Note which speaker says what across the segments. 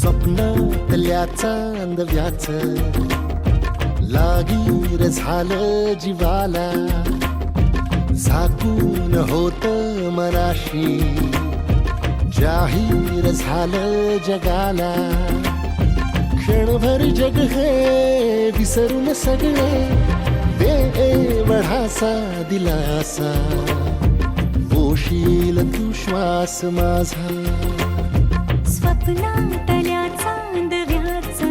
Speaker 1: स्वप्नातल्या चांदव्याच लागीर झालं जीवाला, झाकून होत मनाशी जाहीर झालं जगाला. क्षणभर जग हे विसरून सगळे, बेवढासा दिलासा, पोशील तू श्वास माझा.
Speaker 2: स्वप्नातल्या चांदव्याच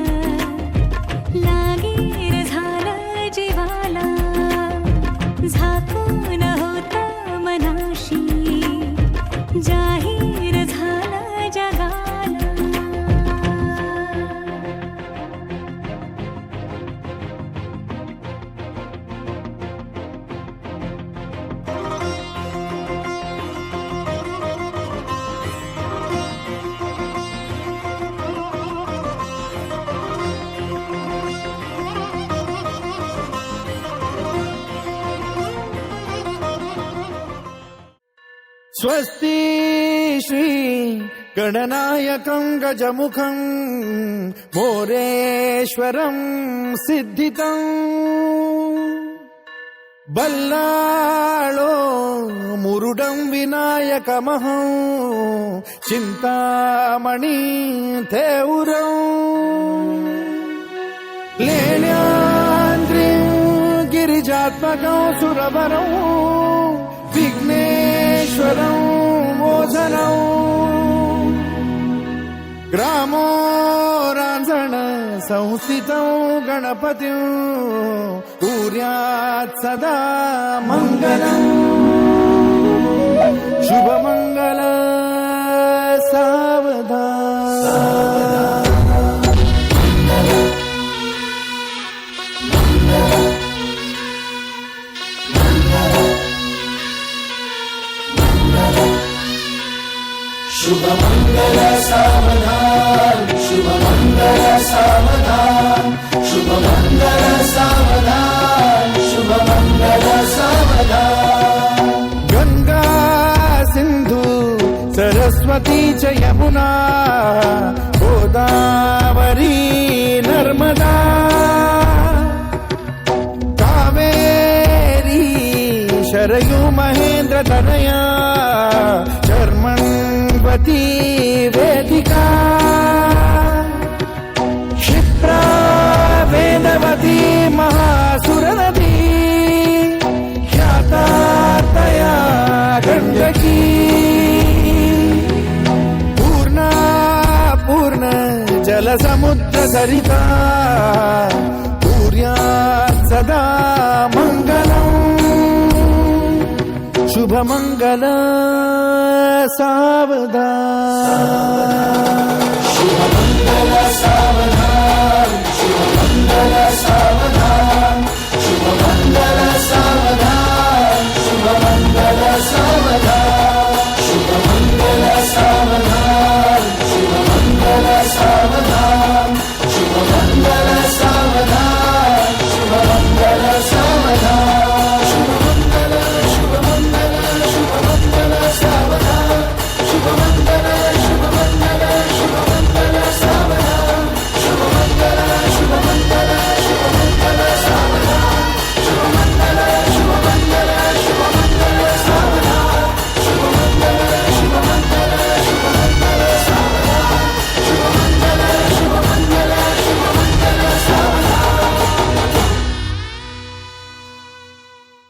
Speaker 2: लागीर झालं जीवाला, झाकून होत मनाशी जाहीर झालं जगाला.
Speaker 3: स्वस्ति श्री गणनायकं गजमुखं मोरेश्वरं सिद्धितं, बल्लाळो मुरुडं विनायकमहं चिन्तामणि थेउरं, लेण्याद्रिं गिरिजात्मकं सुरवरं विघ्नेश्वरं मोचनं, ग्रामो रांझण संस्थितं गणपतिं कुर्यात् सदा मङ्गलम्. शुभमङ्गल सावधान.
Speaker 4: शुभमंगल सावधान, शुभमंगल सावधान, शुभमंगल सावधान, शुभमंगल सावधान.
Speaker 3: गंगा सिंधु सरस्वती च यमुना गोदावरी नर्मदा, कावेरी शरयू महेंद्र तनया चर्मण्वती वेदिका, क्षिप्रा वेदवती महासुरनदी, ख्यातातया गण्डकी, पूर्णा पूर्ण जलसमुद्र सरिता कुर्यात् सदा मङ्गलम्. शुभमङ्गल सावधान.